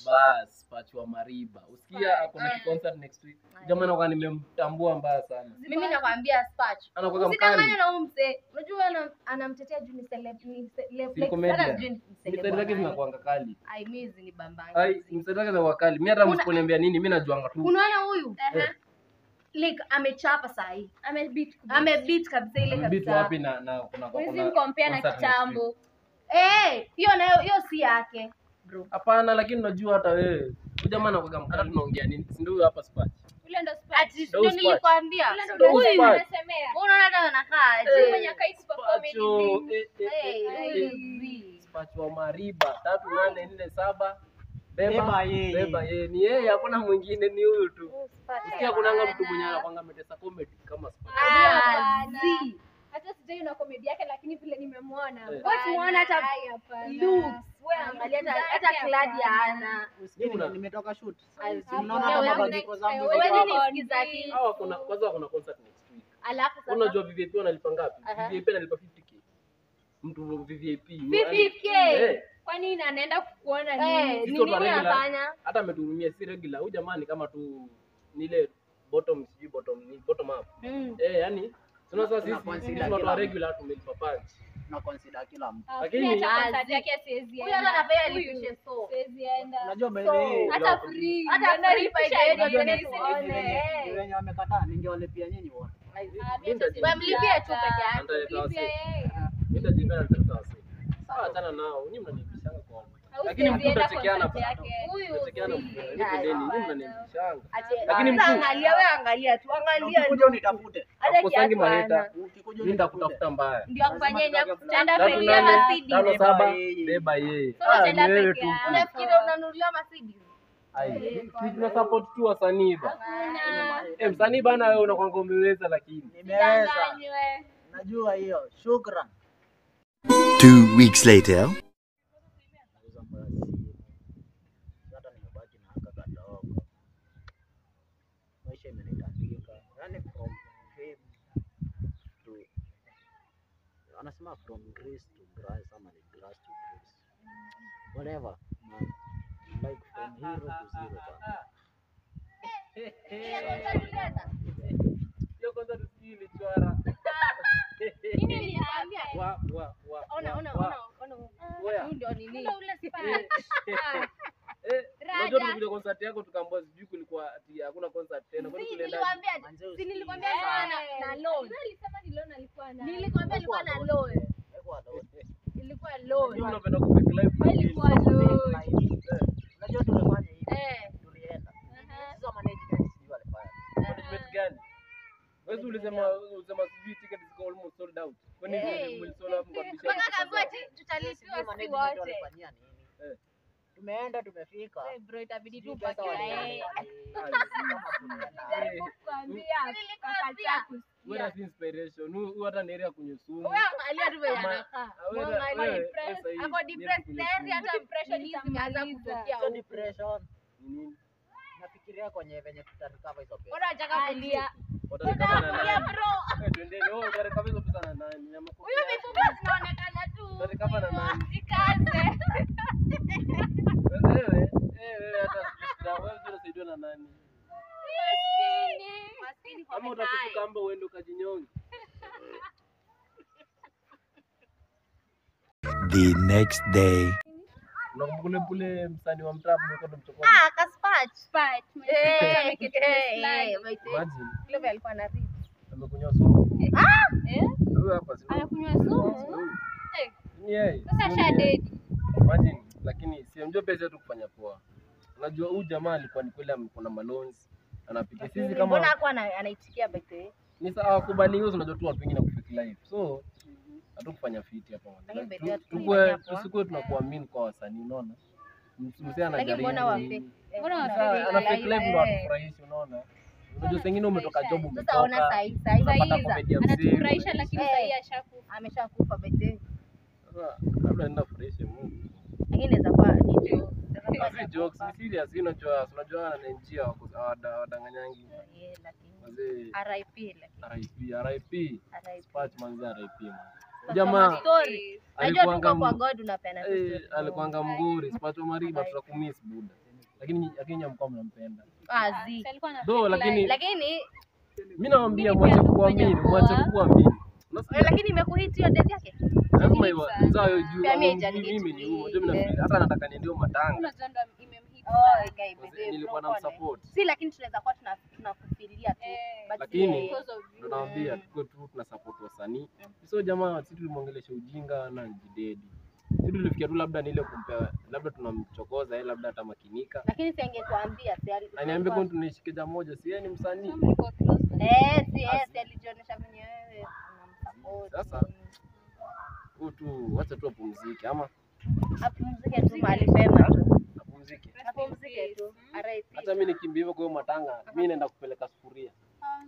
Bas, Patch wa Mariba. Usikia kuna concert next week. Jamaa anakuwa nimemtambua mbaya sana. Mimi nakwambia Patch. Usidanganye na umse. Unajua anamtetea juu ni celeb sana juu ni celeb. Mimi zinakuanga kali. Ai mizi ni bambanga. Ai, msitaka za wakali. Mimi hata msiponiambia nini, mimi najuanga tu. Unaona huyu? Like amechapa sahi. Amebeat kabisa ile kabisa. Beat wapi na kuna Wewe compare na kitambo. Hiyo nayo si yake. Bro. Hapana, lakini unajua hata wewe. Jamaa anakuwa mkana tunaongea nini? Si ndio hapa Patch. Ule ndo Patch. Ndio nilikwambia. Huyu unasemea. Unaona hata anakaa je? Mwenye kaisi kwa comedy. Patch wa Mariba 3847 Beba yeye ni yeye, hakuna mwingine, ni huyu tu. Usikia kunanga mtu mwenye anakwanga ametesa comedy kama Patch. Hata sijui una comedy yake lakini vile nimemuona. Wewe muona hata looks. Wewe angalia hata Claudia ana. Usikie nimetoka shoot. Unaona hata mabadiliko zangu. Wewe nisikiza hii. Hawa kuna kwanza kuna concert next week. Alafu sasa unajua VVIP wanalipa ngapi? VVIP analipa 50k. Mtu VVIP 50k. Kwa nini anaenda kuona nini? Nini anafanya? Hata ametuhurumia, si regular. Huyu jamani kama tu nile bottom up. Yani tunasema sisi watu wa regular tumelipa punch. Na consider kila mtu. Lakini concert yake siwezi enda. Huyu anafanya lipishe so. Siwezi enda. Unajua mbele hata free. Hata nalipa ile wenye wamekataa ningewalipia nyinyi wote. Wamlipia tu peke yake. Mimi najipenda nataka wasi. Sawa tena nao, nyinyi mnanipishanga kwa. Lakini mtachekeana huyu. Mtachekeana nipendeni, nyinyi mnanipishanga. Lakini angalia wewe angalia tu, angalia ukikuja unitafute. Hakusangi maheta. Mimi nitakutafuta mbaya. Ndio akufanyeni akutanda pekee Mercedes. 57 Beba yeye. Tenda pekee. Unafikiri unanunulia Mercedes? Sisi tuna support tu wasanii ba. Msanii bana wewe unakwanga umeweza lakini. Nimeweza. Najua hiyo. Shukran. 2 weeks later. Hata nimebaki na haka kadogo. Maisha imenitandika. Yaani from fame to anasema from grace to grace ama ni grass to grace. Whatever. Like from hero to zero. Yo kwanza tusikili chwara. Nini niliambia? Ona. Ndio nini? Unajua tulikuja concert yako tukaambiwa sijui kulikuwa ati hakuna concert tena. Kwani tulienda? Si nilikwambia na loan. Nilisema ni loan alikuwa na. Nilikwambia alikuwa na loan. Ilikuwa loan. Ndio unapenda kupick live. Ilikuwa loan. Unajua tulifanya hivi. Tulienda. Sasa management sijui walifanya. Management gani? Wewe ulisema sijui ticket ziko almost sold out. Kwani mlisold out mkabisha? Kwanza kabla tutalipiwa si wote. Tumeenda tumefika. Bro itabidi tu pake Wewe si inspiration. Huyu hata ni area kunywa sumu. Wewe angalia tu vile anakaa. Mwangalia depressed. Hapo depressed tayari hata depression hizi zimeanza kutokea. Sio depression. Nini? Nafikiria kwenye venye tutarecover hizo pesa. Bora ataka kulia. Watarecover na nani? Bro. Twendeni. Watarecover hizo pesa na nani? Huyo mifupa zinaonekana tu. Watarecover na nani? Jikaze. Wewe hata wewe unasaidiwa na nani? Maskini. Kama utafika kamba uende ukajinyonge. The next day. Unakumbuka kule msanii wa mtaa mko mchokoni? Kaspatch. Imagine. Leo alikuwa na rip. Amekunywa sumu. Wewe hapa si. Anakunywa sumu. Ni yeye. Sasa shadedi. Imagine, lakini si mjua pesa tu kufanya poa. Unajua huyu jamaa alikuwa ni kweli amekona malons. Anapiga sisi kama mbona hakuwa anaitikia by the way? Ni sawa kubali hiyo, unajua tu watu wengine kufake live. So hatukufanya fit hapa mwana. Tusikue tunakuamini kwa wasanii, unaona? Msee anajaribu. Mbona wafake? Ana fake live ndo atufurahisha, unaona? Unajua sengine umetoka job umetoka. Sasa ona saiza. Anatufurahisha lakini sasa ashakufa. Ameshakufa by the way. Sasa labda nenda fresh Mungu. Lakini inaweza kuwa ni jokes, ni serious, unajua na njia wadanganyangi. lakini RIP RIP. Patch manzi RIP. Jamaa story. Najua alikuanga tuko kwa God unapeana story. alikuanga mguri, sipacho mariba tutakumiss buda. Lakini mko mnampenda. Zi. Do lakini Lakini mimi naambia mwache kuamini. lakini imekuhit hiyo death yake. Lazima iwe nzao hiyo juu. Pia mimi Mimi ni huo. Mimi nafikiri hata nataka niende matanga. Nilikuwa na support. Si lakini tunaweza kuwa tunakufilia tu. Lakini ndo naambia tuko tu tuna support wasanii. So jamaa sisi tulimwongelesha ujinga na jidedi. Sisi tulifikia tu labda ni ile kumpea labda tunamchokoza yeye labda hata makinika. Lakini si angekuambia si aniambie kwa tunaishi kija moja si yeye ni msanii. Si alijionyesha mwenyewe unamsupport. Sasa tu wacha tu apumzike ama apumzike tu mahali pema tu. Apumzike tu. Hata mimi nikimbia hivyo kwa matanga, mimi naenda kupeleka sufuria.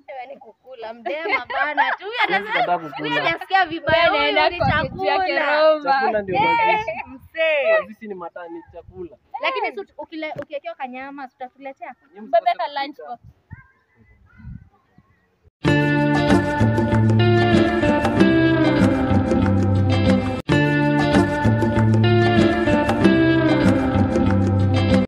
Wewe ni kukula mdema bana tu. Nataka kukula. Anasikia vibaya naenda ni chakula. Chakula ndio mzee. Sisi ni matani chakula. Lakini ukiwekewa kanyama tutatuletea. Bebe ka lunch box.